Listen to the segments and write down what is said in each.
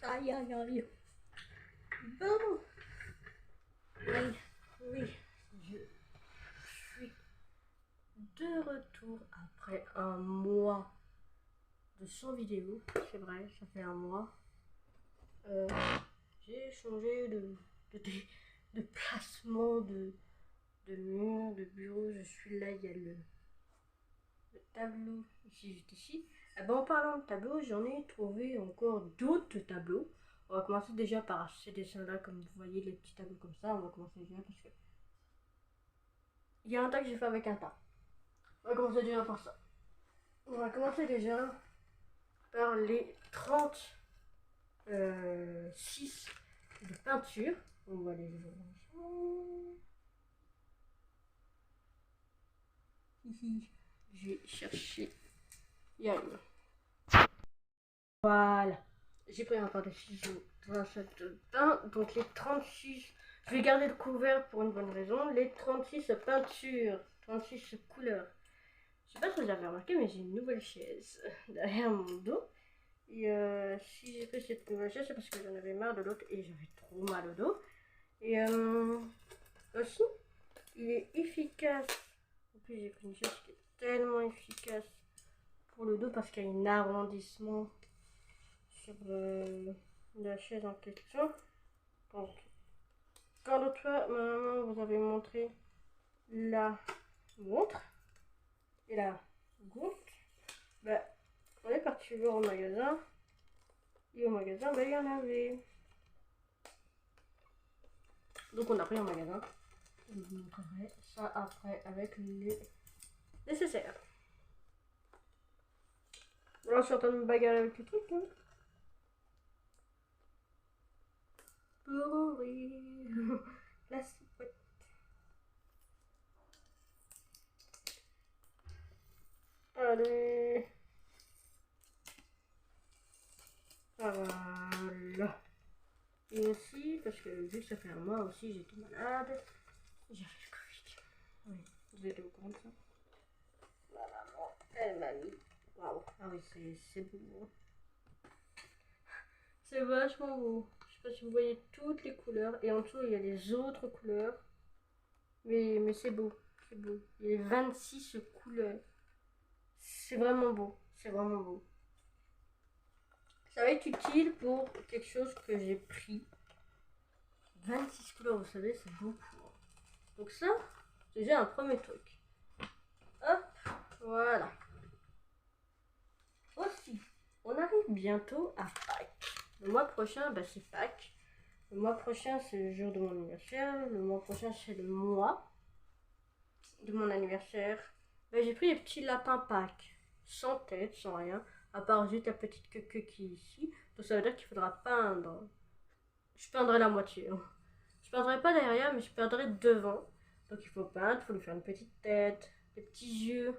Aïe, aïe, aïe. Bon. Oui, oui. Je suis de retour après un mois de 100 vidéos. C'est vrai, ça fait un mois. J'ai changé de placement, de mur, de bureau. Je suis là, il y a le tableau ici, juste ici. Ah ben, en parlant de tableau, j'en ai trouvé encore d'autres tableaux. On va commencer déjà par ces dessins-là, comme vous voyez, les petits tableaux comme ça. On va commencer déjà parce que il y a un tas que j'ai fait avec un tas. On va commencer déjà par ça. On va commencer déjà par les 36 de peinture. On va les voir ensemble. Je vais chercher. Yann. Voilà. J'ai pris un de ciseaux dans un sac de bain. Donc les 36, je vais garder le couvert pour une bonne raison. Les 36 peintures, 36 couleurs. Je sais pas si vous avez remarqué, mais j'ai une nouvelle chaise derrière mon dos. Et si j'ai pris cette nouvelle chaise, c'est parce que j'en avais marre de l'autre et j'avais trop mal au dos. Et aussi, il est efficace. En plus, j'ai pris une chaise qui est tellement efficace pour le dos parce qu'il y a un arrondissement sur la chaise en question. Donc, quand l'autre fois, ma maman vous avait montré la montre et la gonfle, bah, on est parti voir au magasin. Et au magasin, bah, il y en avait. Donc, on a pris au magasin. Je vous montrerai ça après avec les nécessaires. Là, je suis en train de me bagarrer avec le truc. Hein. Pour ouvrir la soupe. Allez. Voilà. Et aussi, parce que vu que ça fait un mois aussi, j'étais malade. J'avais le Covid. Oui, vous êtes au courant de ça? Ma maman, elle m'a mis. Waouh. Ah oui, c'est beau. C'est vachement beau. Je sais pas si vous voyez toutes les couleurs. Et en dessous, il y a les autres couleurs. Mais c'est beau. C'est beau. Il y a 26 couleurs. C'est vraiment beau. C'est vraiment beau. Ça va être utile pour quelque chose que j'ai pris. 26 couleurs, vous savez, c'est beaucoup. Donc ça, c'est déjà un premier truc. Hop, voilà. Aussi, on arrive bientôt à Pâques. Le mois prochain, bah, c'est Pâques. Le mois prochain, c'est le jour de mon anniversaire. Le mois prochain, c'est le mois de mon anniversaire. Bah, j'ai pris les petits lapins Pâques. Sans tête, sans rien. À part juste la petite queue qui est ici. Donc ça veut dire qu'il faudra peindre. Je peindrai la moitié. Hein. Je peindrai pas derrière, mais je peindrai devant. Donc il faut peindre, il faut lui faire une petite tête, des petits yeux.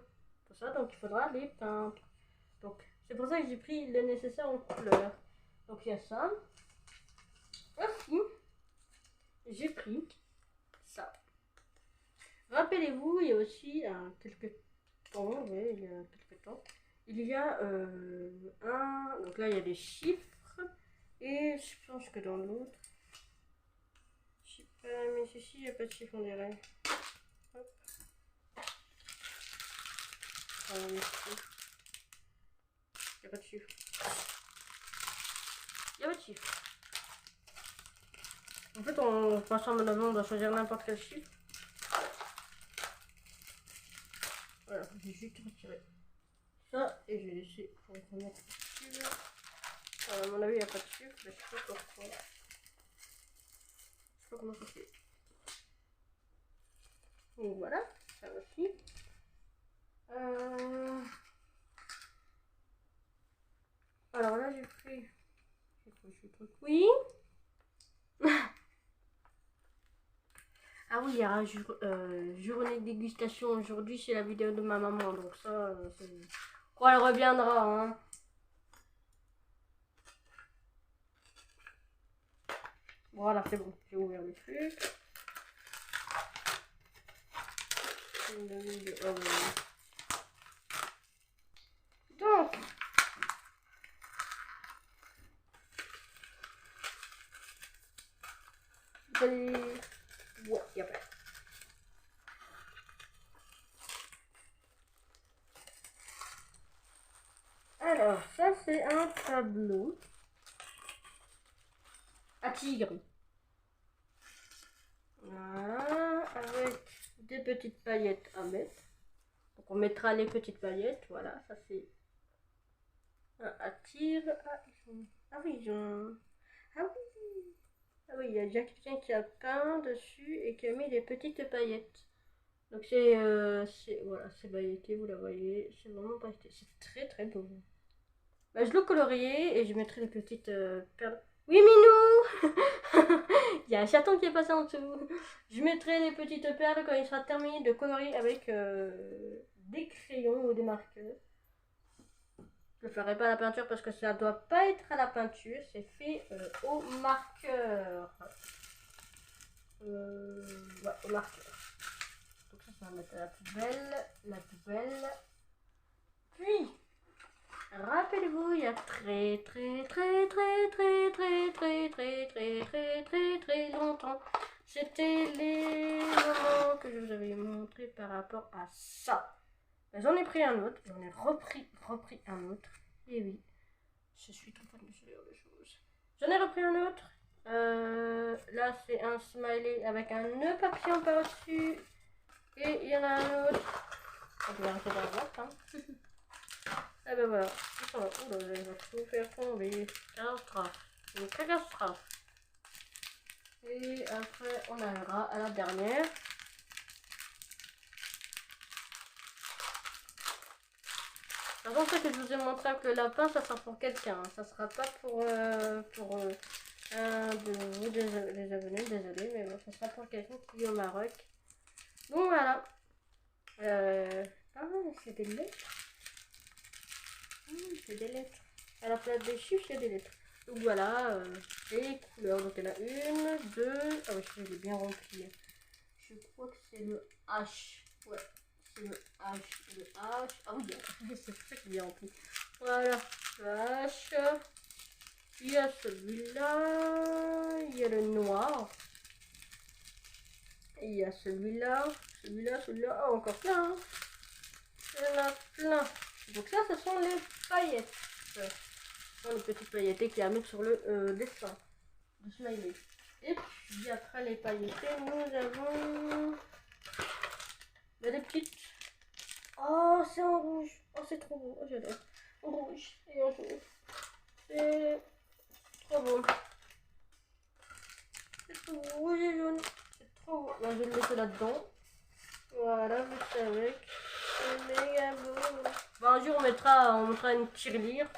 Tout ça, donc il faudra les peindre. Donc c'est pour ça que j'ai pris le nécessaire en couleur. Donc il y a ça. Aussi, j'ai pris ça. Rappelez-vous, il y a aussi quelques temps, oui, il y a quelques temps, il y a un, donc là il y a des chiffres, et je pense que dans l'autre, je sais pas, mais ceci, il n'y a pas de chiffre, on dirait. Hop. Il n'y a pas de chiffre. Il n'y a pas de chiffre. En fait, on passe en mode avion, on doit choisir n'importe quel chiffre. Voilà, j'ai juste retiré ça et je vais laisser pour remettre dessus. À mon avis, il n'y a pas de chiffre, mais je sais pas pourquoi. Je sais pas comment ça fait. Donc voilà, ça aussi. Alors là, j'ai pris ce truc. Oui. Ah oui, il y aura journée de dégustation aujourd'hui, c'est la vidéo de ma maman, donc ça, quand elle reviendra, hein. Voilà, c'est bon, j'ai ouvert le truc. Donc, Allez. Ouais, y a pas. Alors, ça c'est un tableau à tigre. Voilà, avec des petites paillettes à mettre. Donc on mettra les petites paillettes, voilà, ça c'est un tigre. Ah oui, ils ont... Ah oui, ah oui, il y a déjà quelqu'un qui a peint dessus et qui a mis des petites paillettes. Donc voilà, c'est pailleté, vous la voyez, c'est vraiment pailleté, c'est très très beau. Bah, je l'ai colorié et je mettrai des petites perles. Oui, Minou. Il y a un chaton qui est passé en dessous. Je mettrai des petites perles quand il sera terminé de colorier avec des crayons ou des marqueurs. Je ne ferai pas à la peinture parce que ça ne doit pas être à la peinture, c'est fait au marqueur. Ouais, au marqueur. Donc ça va mettre à la poubelle. Puis, rappelez-vous, il y a très longtemps, c'était les moments que je vous avais montré par rapport à ça. J'en ai pris un autre, j'en ai repris un autre. Et oui, je suis trop fan de ce genre de choses. J'en ai repris un autre. Là, c'est un smiley avec un nœud papillon par-dessus. Et il y en a un autre. On va arrêter dans la boîte, hein. Ah ben voilà, oh là, je vais tout faire tomber. Catastrophe. Une catastrophe. Et après, on arrivera à la dernière. Par contre, ce que je vous ai montré avec le lapin, ça sera pour quelqu'un. Ça sera pas pour un de vous, les abonnés, désolé, mais bon, ça sera pour quelqu'un qui vit au Maroc. Donc voilà. Ah, c'est des lettres. C'est des lettres. À la place des chiffres, il y a des lettres. Donc voilà, les couleurs. Donc il y en a une, deux. Ah oui, je l'ai bien rempli. Je crois que c'est le H. Ouais, c'est le H. Le H. Ah oui, c'est ça qui est bien rempli. Voilà, le H. Il y a celui-là. Il y a le noir. Et il y a celui-là. Celui-là. Oh, encore plein. Hein. Il y en a plein. Donc ça, ce sont les paillettes. Ce sont les petites paillettes qui à mettre sur le dessin du smiley. Et puis après les pailletés, nous avons des petites. Oh, c'est en rouge. Oh, c'est trop beau. Oh, j'adore. En rouge et en jaune. C'est trop beau. C'est tout rouge et jaune. C'est trop beau. Là, je vais le mettre là-dedans. Voilà, vous savez. C'est méga beau. Bon, un jour, on mettra une tirelire.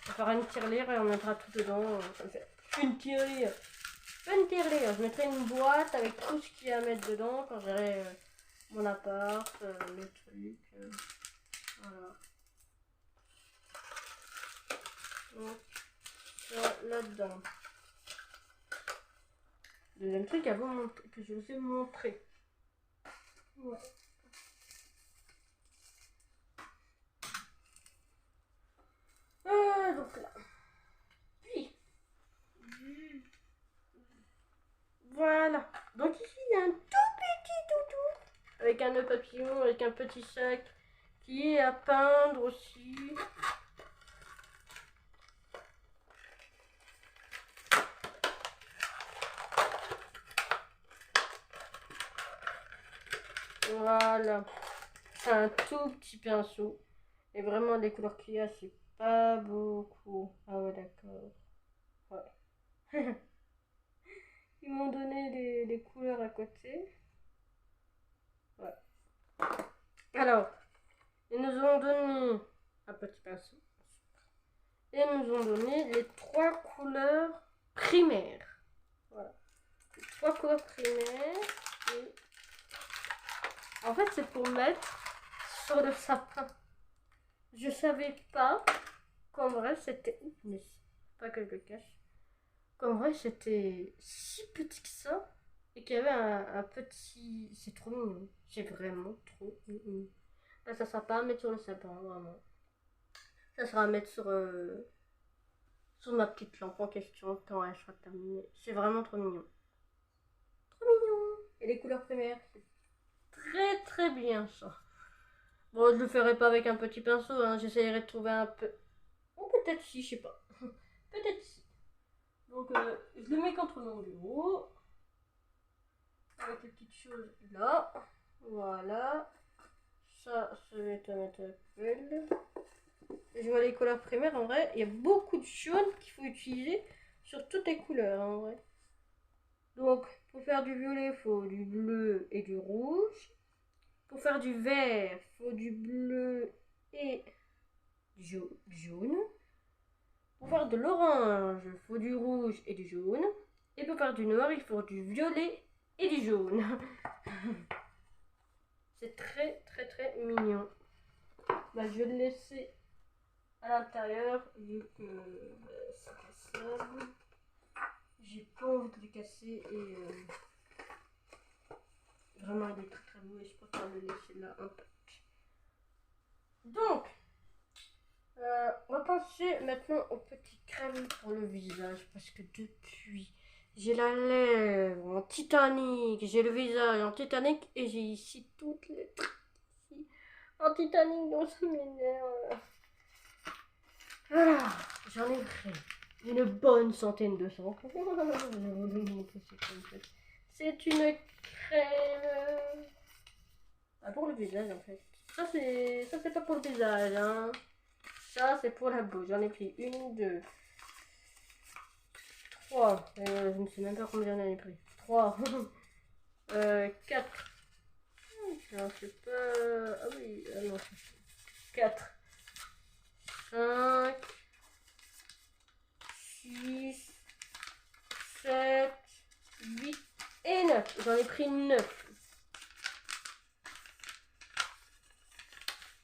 On fera une tirelire et on mettra tout dedans. Ça fait une tirelire. Une tirelire. Je mettrai une boîte avec tout ce qu'il y a à mettre dedans quand j'aurai mon appart, le truc. Voilà. Donc, ça là-dedans. Deuxième truc à vous montrer, que je vous ai montré. Ouais. Donc là. Puis. Voilà. Donc ici, il y a un tout petit toutou. Avec un nœud papillon, avec un petit sac qui est à peindre aussi. Voilà. C'est un tout petit pinceau. Et vraiment, les couleurs qu'il y a, c'est pas beaucoup. Ah ouais, d'accord. Ouais. Ils m'ont donné les couleurs à côté. Ouais. Alors, ils nous ont donné un petit pinceau. Et ils nous ont donné les 3 couleurs primaires. Voilà. Les 3 couleurs primaires. Et... en fait, c'est pour mettre sur le sapin. Je savais pas qu'en vrai c'était. Mais pas que je le cache. Qu'en vrai c'était si petit que ça. Et qu'il y avait un petit. C'est trop mignon. C'est vraiment trop mignon. Là, ça sera pas à mettre sur le sapin, vraiment. Ça sera à mettre sur ma petite lampe en question quand elle sera terminée. C'est vraiment trop mignon. et les couleurs primaires. C'est très très bien ça. Bon, je le ferai pas avec un petit pinceau, hein. J'essayerai de trouver un peu... Ou peut-être si, je sais pas. Peut-être si. Donc, je le mets contre mon bureau. Avec les petites choses là. Voilà. Ça va être à mettre à la poubelle. Je vois les couleurs primaires, en vrai, il y a beaucoup de choses qu'il faut utiliser sur toutes les couleurs, en vrai. Donc, pour faire du violet, il faut du bleu et du rouge. Pour faire du vert, il faut du bleu et du jaune. Pour faire de l'orange, il faut du rouge et du jaune. Et pour faire du noir, il faut du violet et du jaune. C'est très très très mignon. Bah, je vais le laisser à l'intérieur vu que c'est cassable. J'ai pas envie de le casser et vraiment il est très très beau et je préfère le laisser là un peu. Donc, on va passer maintenant au petit crème pour le visage parce que depuis j'ai la lèvre en titanique, j'ai le visage en titanique et j'ai ici toutes les trucs ici en titanique donc ça m'énerve. Voilà, j'en ai pris une bonne centaine de cents. C'est une crème pour le visage en fait. Ça c'est pas pour le visage hein. Ça c'est pour la bouche. J'en ai pris une, deux, trois. Je ne sais même pas combien j'en ai pris. Trois. Quatre. Je ne sais pas. Ah oui, non. 4. 5. 6. 7. 8. Et 9. J'en ai pris 9.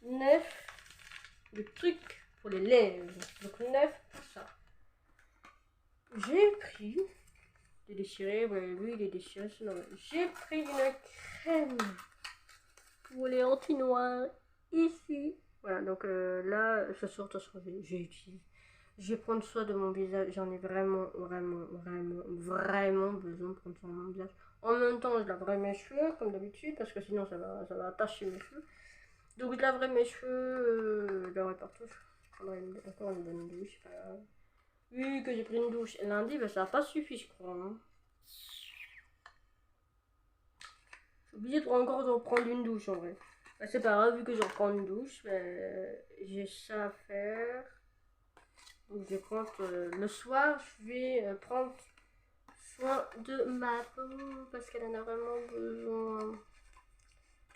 9 le truc pour les lèvres. Donc 9 pour ça. J'ai pris des déchirés, vous l'avez vu, il est déchiré, c'est normal. J'ai pris une crème pour les anti-noirs ici. Voilà, donc là, ce soir, je vais prendre soin de mon visage. J'en ai vraiment besoin de prendre soin de mon visage. En même temps, je laverai mes cheveux, comme d'habitude, parce que sinon, ça va attacher mes cheveux. Donc, je laverai mes cheveux, je laverai partout. Je prendrai encore une bonne douche, pas grave. Vu que j'ai pris une douche lundi, ben, ça n'a pas suffi, je crois. Hein. J'ai oublié encore de reprendre une douche, en vrai. Ben, c'est pas grave, vu que je reprends une douche, ben, j'ai ça à faire. Donc, je compte le soir, je vais prendre soin de ma peau parce qu'elle en a vraiment besoin.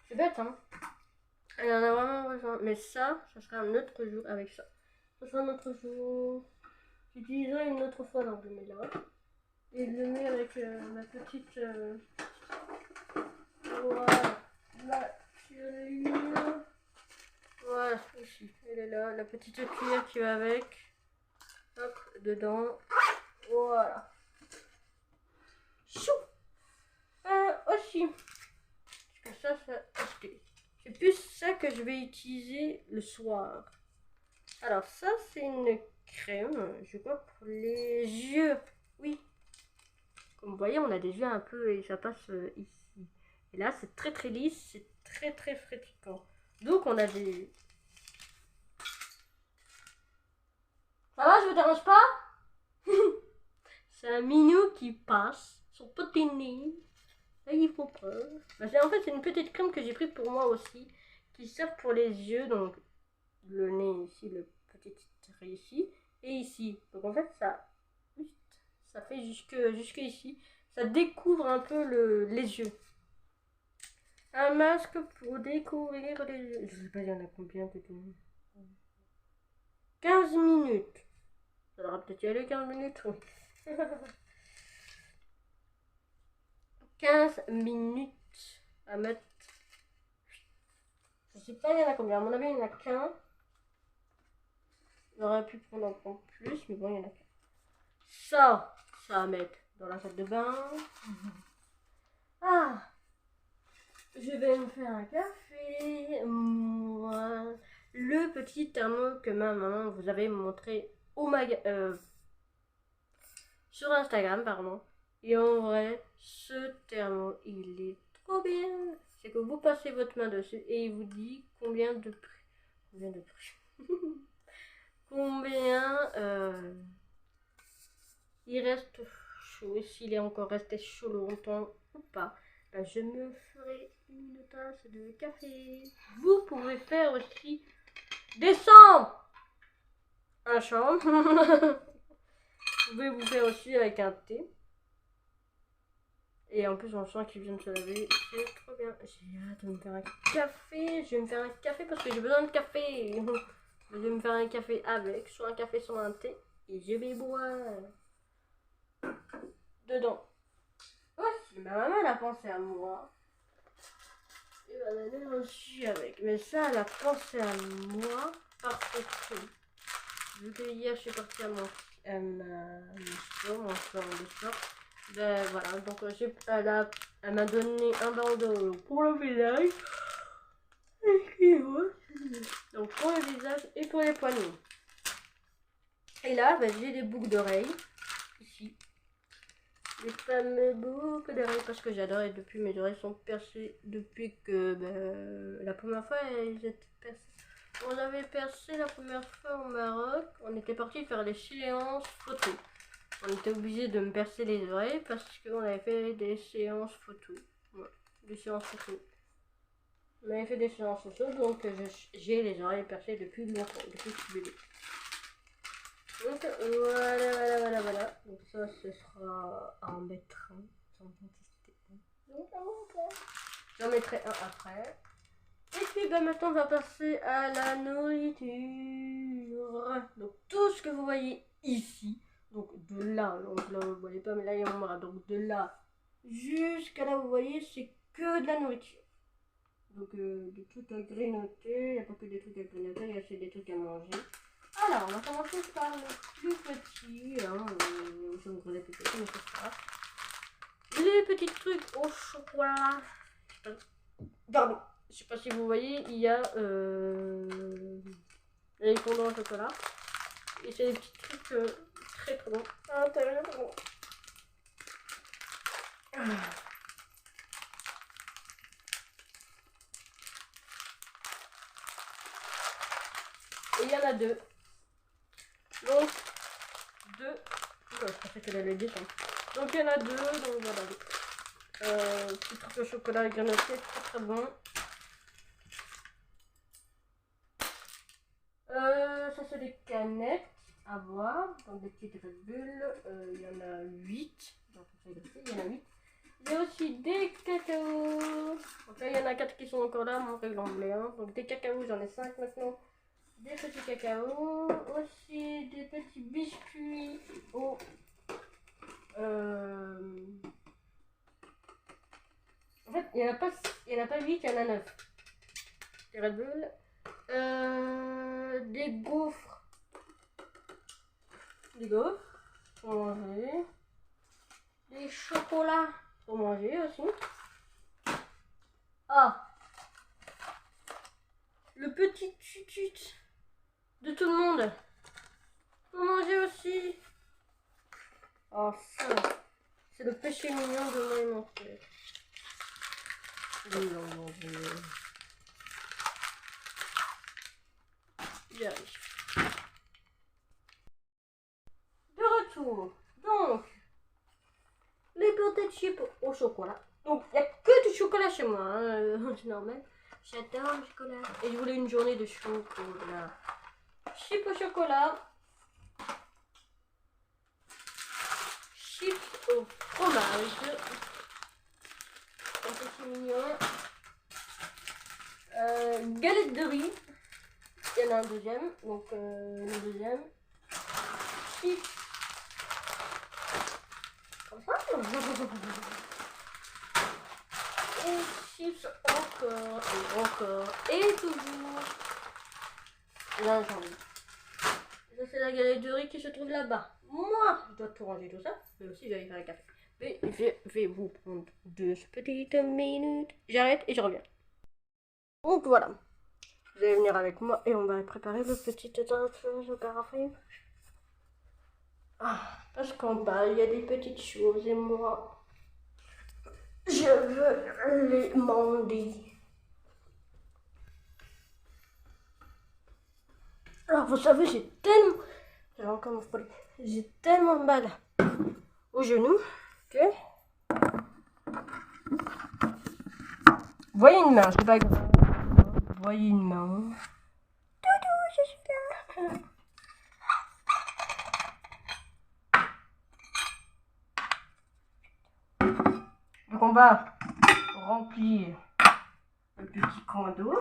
C'est bête, hein? Elle en a vraiment besoin. Mais ça sera un autre jour avec ça. Ça sera un autre jour. J'utiliserai une autre fois dans le mets là. Et je le mets avec ma petite. Voilà. La cuillère. Voilà, ici. Elle est là. La petite cuillère qui va avec. Hop, dedans. Voilà. Chou! Aussi. Parce que ça c'est plus ça que je vais utiliser le soir. Alors ça c'est une crème, je crois pour les yeux. Oui. Comme vous voyez, on a des yeux un peu et ça passe ici. Et là c'est très très lisse, c'est très très fréquent. Donc on a des... Ça va, je vous dérange pas? C'est un minou qui passe, son petit nez. Là, il faut pas. Bah, en fait, c'est une petite crème que j'ai pris pour moi aussi, qui sert pour les yeux, donc le nez ici, le petit trait ici, et ici. Donc en fait, ça fait jusque ici. Ça découvre un peu les yeux. Un masque pour découvrir les yeux. Je sais pas, il y en a combien de 15 minutes. Ça devra peut-être y aller 15 minutes. 15 minutes à mettre. Je sais pas, il y en a combien. À mon avis, il y en a qu'un. J'aurais pu en prendre plus, mais bon, il y en a qu'un. Ça à mettre dans la salle de bain. Ah, je vais me faire un café. Moi, le petit thermo que ma maman vous avait montré au sur Instagram, pardon. Et en vrai, ce thermo, il est trop bien. C'est que vous passez votre main dessus et il vous dit combien de prix. Combien de prix. Combien il reste chaud. Et s'il est encore resté chaud longtemps ou pas. Ben, je me ferai une tasse de café. Vous pouvez faire aussi des sangs. Un champ. Vous pouvez vous faire aussi avec un thé. Et en plus, on sent qu'il vient de se laver. C'est trop bien. J'ai hâte de me faire un café. Je vais me faire un café parce que j'ai besoin de café. Je vais me faire un café avec, soit un café, soit un thé. Et je vais boire dedans. Aussi, ma maman elle a pensé à moi. Et ma mère aussi avec. Mais ça, elle a pensé à moi parce que vu que hier je suis partie à mon sport de sport. Ben voilà, donc elle m'a donné un bandeau pour le visage. Donc pour le visage et pour les poignets. Et là, ben, j'ai des boucles d'oreilles. Ici. Les fameux boucles d'oreilles parce que j'adore et depuis mes oreilles sont percées depuis que ben, la première fois elles étaient percées. On avait percé la première fois au Maroc. On était parti faire les séances photos. On était obligé de me percer les oreilles parce qu'on avait fait des séances photos. Ouais, des séances photos. On avait fait des séances photos, donc j'ai les oreilles percées depuis longtemps, depuis que je suis bébé. Donc voilà. Donc ça, ce sera à en mettre un. J'en mettrai un après. Et puis ben, maintenant on va passer à la nourriture. Donc tout ce que vous voyez ici, donc de là, donc là vous voyez pas mais là il y a mon bras, donc de là jusqu'à là vous voyez c'est que de la nourriture. Donc des trucs à grignoter, il n'y a pas que des trucs à grignoter, il y a aussi des trucs à manger. Alors on va commencer par le plus petit, hein, je vous connais plus petit mais c'est pas grave. Les petits trucs au chocolat. Pardon. Je sais pas si vous voyez, il y a les fondants au chocolat. Et c'est des petits trucs très très bons à l'intérieur. Et il y en a deux. Donc, deux. Oh, je pensais qu'elle allait descendre. Donc il y en a deux, donc voilà. Petits trucs au chocolat granoté, très très bon. Ça c'est des canettes à boire, donc des petites Red Bull, il y en a 8, donc il y en a 8. Il y a aussi des cacao, donc là il y en a 4 qui sont encore là, mon règle en voulait un, donc des cacao j'en ai 5 maintenant, des petits cacao, aussi des petits biscuits au... En fait il n'y en a pas 8, il y en a 9, des Red Bull. Des gaufres pour manger, des chocolats pour manger aussi. Ah, le petit tutut de tout le monde pour manger aussi. Oh ça, c'est le péché mignon de moi et mon frère. J'arrive. De retour. Donc, les potés chips au chocolat. Donc, il n'y a que du chocolat chez moi, hein, c'est normal. J'adore le chocolat. Et je voulais une journée de chocolat. Chips au chocolat. Chips au fromage. Un petit mignon. Galette de riz. Il y en a un deuxième. Donc, le deuxième. Chips. Comme ça. Et chips encore. Et encore. Et toujours. Là, j'en ai. Ça, c'est la galette de riz qui se trouve là-bas. Moi, je dois tout ranger tout ça. Mais aussi, j'allais faire un café. Mais je vais vous prendre 2 petites minutes. J'arrête et je reviens. Donc voilà. Vous allez venir avec moi et on va préparer le petit étage au carafe. Parce qu'en bas, il y a des petites choses et moi, je veux les manger. Alors, vous savez, j'ai tellement mal au genou que... Voyez une main, c'est pas grave. Voyez une main. Doudou, je suis là. Donc on va remplir le petit coin d'eau.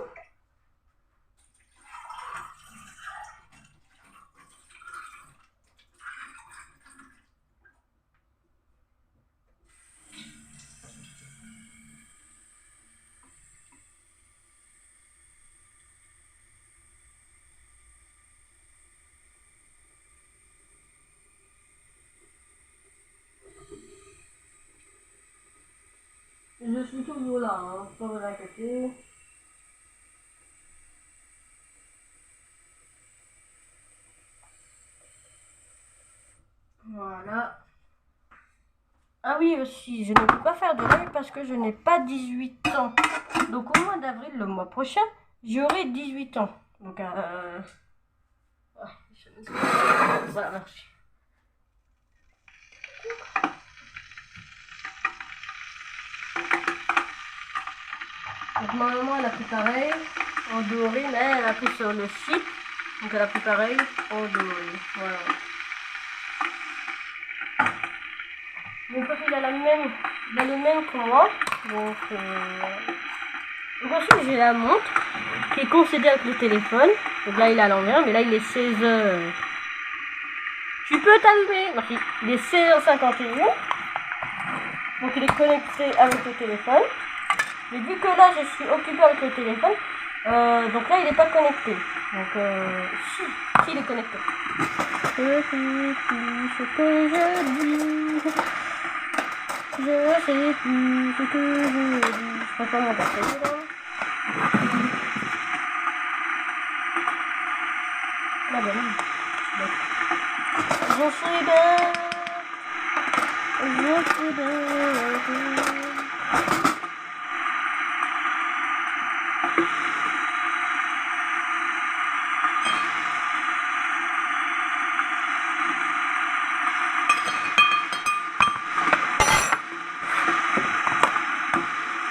Je suis toujours là, hein, pas vous inquiéter. Voilà. Ah oui aussi, je ne peux pas faire de live parce que je n'ai pas 18 ans. Donc au mois d'avril, le mois prochain, j'aurai 18 ans. Donc voilà, merci. Donc ma maman, elle a fait pareil, en doré, mais elle a pris sur le site. Donc elle a fait pareil, en doré. Voilà. Mon père, il a le même que moi. Donc ensuite, j'ai la montre qui est concédée avec le téléphone. Donc là, il est à l'envers, mais là, il est 16h. Tu peux t'allumer. Merci. Il est 16h51. Donc il est connecté avec le téléphone. Mais vu que là, je suis occupée avec le téléphone, donc là, il n'est pas connecté. Donc, si, il est connecté. Je sais plus ce que je dis. Je sais plus ce que je dis. Je préfère mon café là. La bonne. Je suis bête. Je suis bête.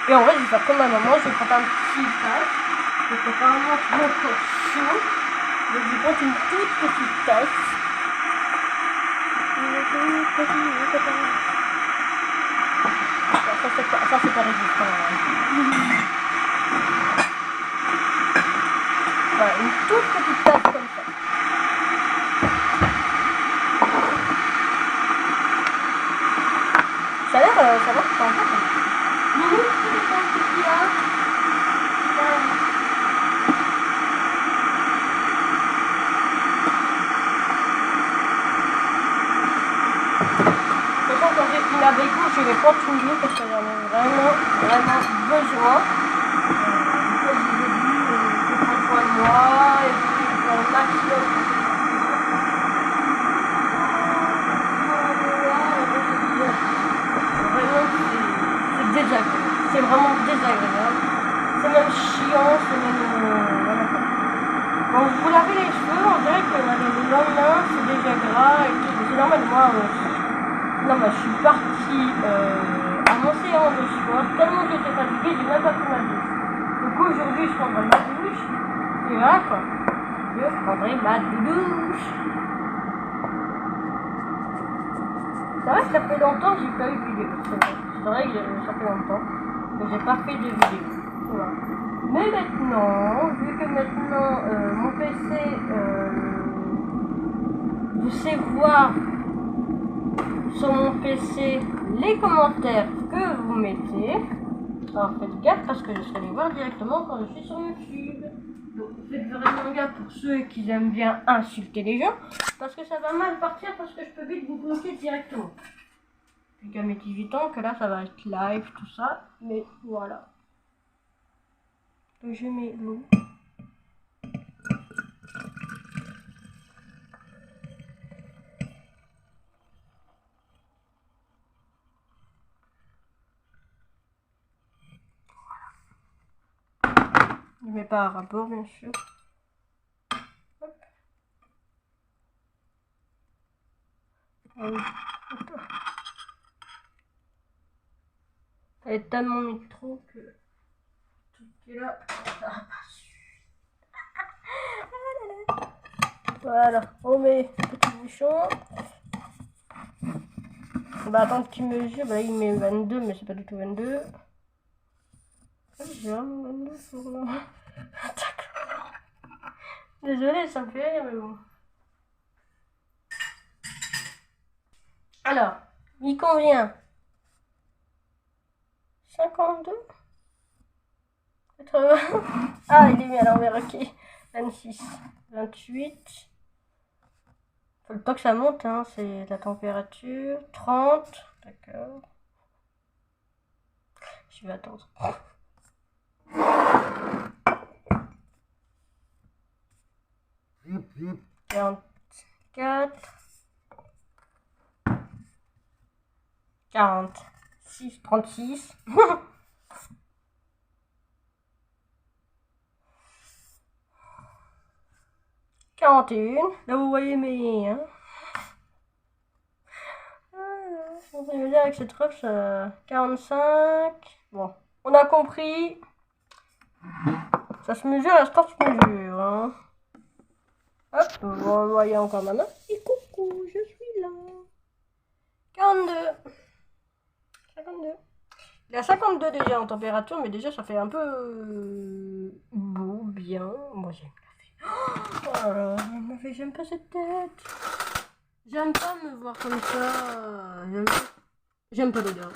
Et en vrai, je vais faire comme ma maman, je vais prendre un petit tasse. Je vais pas vraiment encore chaud. Donc je prends une toute petite tasse. Ça c'est pas résistant. Voilà, une toute petite tasse comme ça. Ça a l'air, ça va, c'est un peu. Quand j'ai fini avec vous, je vais continuer parce que j'en ai vraiment besoin. Comme je vous ai dit, je prends soin de moi et puis je fais un maximum. Vraiment, c'est désagréable. C'est vraiment désagréable. C'est même chiant, c'est même... voilà. Quand vous lavez les cheveux, on dirait que le lendemain, c'est déjà gras et tout. C'est normal, moi... non, mais je suis partie à mon séance de sport, tellement que j'étais fatiguée, j'ai même pas pris ma douche. Donc aujourd'hui, je prendrai ma douche, et voilà quoi. Je prendrai ma douche. C'est vrai que ça fait longtemps que j'ai pas eu de vidéo. C'est vrai que ça fait longtemps que j'ai pas fait de vidéo. Voilà. Mais maintenant, vu que maintenant mon PC, je sais voir sur mon PC les commentaires que vous mettez. Alors faites gaffe parce que je serai les voir directement quand je suis sur YouTube. Donc faites vraiment gaffe pour ceux qui aiment bien insulter les gens. Parce que ça va mal partir parce que je peux vite vous bloquer directement. Puis qu'à mes 18 ans que là ça va être live tout ça. Mais voilà. Donc je mets l'eau. mais pas à rapport bien sûr. Hop. Elle est tellement mis trop que tout est là. Voilà, on met le petit bouchon. On va attendre qu'il mesure. Bah, il met 22, mais c'est pas du tout 22. J'ai un 22 pour là. Désolée, ça me fait rire, mais bon. Alors, il convient 52 80. Ah, il est mis à l'envers, ok. 26, 28. Faut le temps que ça monte, hein, c'est la température. 30, d'accord. Je vais attendre. 44. 46, 36. 41. Là, vous voyez mes... Hein. Je vais dire avec cette robe, ça... 45. Bon, on a compris. Ça se mesure, la se mesure. Hein. Hop, vous voyez encore ma main. Et coucou, je suis là. 42. 52. Il y a 52 déjà en température, mais déjà ça fait un peu beau, bien. Moi j'aime la fée. Oh là là, j'aime pas cette tête. J'aime pas me voir comme ça. J'aime pas l'odeur.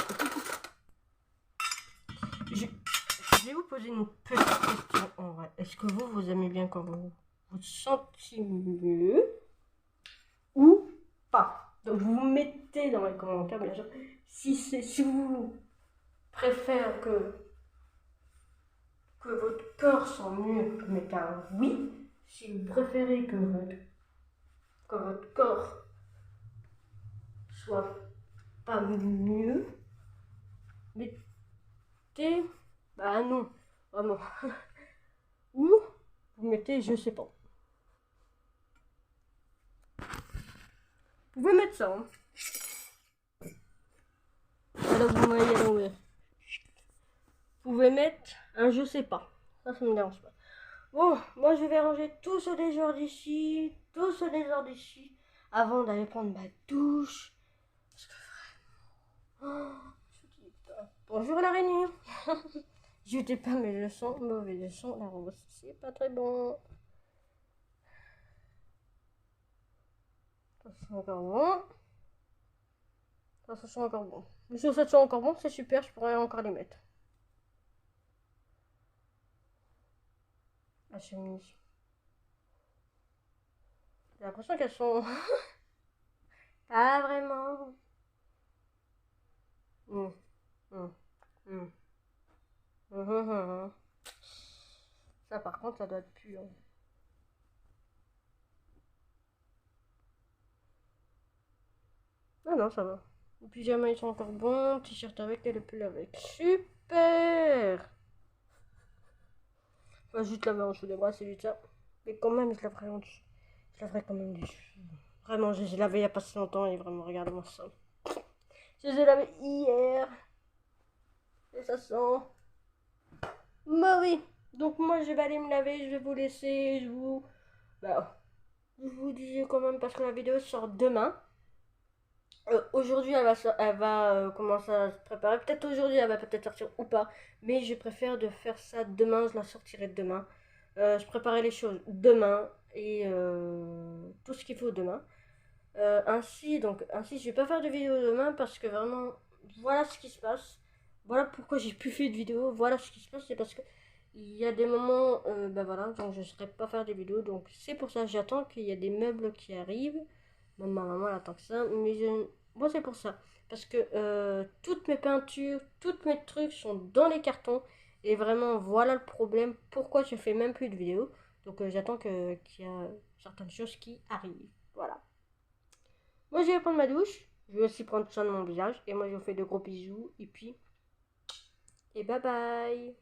Je vais vous poser une petite question en vrai. Est-ce que vous aimez bien quand vous vous sentez mieux ou pas? Donc vous mettez dans les commentaires bien sûr si vous préférez que votre corps sent mieux, vous mettez un oui. Si vous préférez que votre corps soit pas mieux, mettez bah non, vraiment. Ou vous mettez je sais pas. Vous pouvez mettre ça. Hein. Alors vous voyez à l'envers. Vous pouvez mettre un je sais pas. Ça me dérange pas. Bon, moi je vais ranger tout ce désordre d'ici, tout ce désordre d'ici, avant d'aller prendre ma douche. Parce que vraiment... Oh, bonjour l'araignée. Jetez pas mes leçons, mauvais leçons, la rose, c'est pas très bon. Ça sent encore bon. Ça sent encore bon. Les chaussettes sont encore bon, c'est super, je pourrais encore les mettre. La chemise. J'ai l'impression qu'elles sont... Pas vraiment. Ça par contre, ça doit être pur. Ah non, ça va. Les pyjamas, ils sont encore bons. T-shirt avec et le pull avec. Super! Je vais juste laver en dessous des bras, c'est juste ça. Mais quand même, je laverai en dessous. Je laverai quand même des cheveux. Vraiment, je les ai lavés il n'y a pas si longtemps et vraiment, regardez-moi ça. Je les ai lavés hier. Et ça sent mauvais. Donc moi, je vais aller me laver. Je vais vous laisser. Je vous dis quand même parce que la vidéo sort demain. Aujourd'hui, elle va commencer à se préparer. Peut-être aujourd'hui, elle va peut-être sortir ou pas. Mais je préfère de faire ça demain. Je la sortirai demain. Je préparerai les choses demain. Et tout ce qu'il faut demain. Ainsi, je vais pas faire de vidéo demain parce que vraiment, voilà ce qui se passe. Voilà pourquoi j'ai plus fait de vidéo. Voilà ce qui se passe. C'est parce que il y a des moments, voilà, donc je ne saurais pas faire des vidéos. Donc c'est pour ça que j'attends qu'il y a des meubles qui arrivent. Même ma maman elle attend que ça. Mais moi c'est pour ça. Parce que toutes mes peintures, tous mes trucs sont dans les cartons. Et vraiment voilà le problème. Pourquoi je fais même plus de vidéos. Donc j'attends qu'il y a certaines choses qui arrivent. Voilà. Moi je vais prendre ma douche. Je vais aussi prendre soin de mon visage. Et moi je vous fais de gros bisous. Et puis, et bye bye.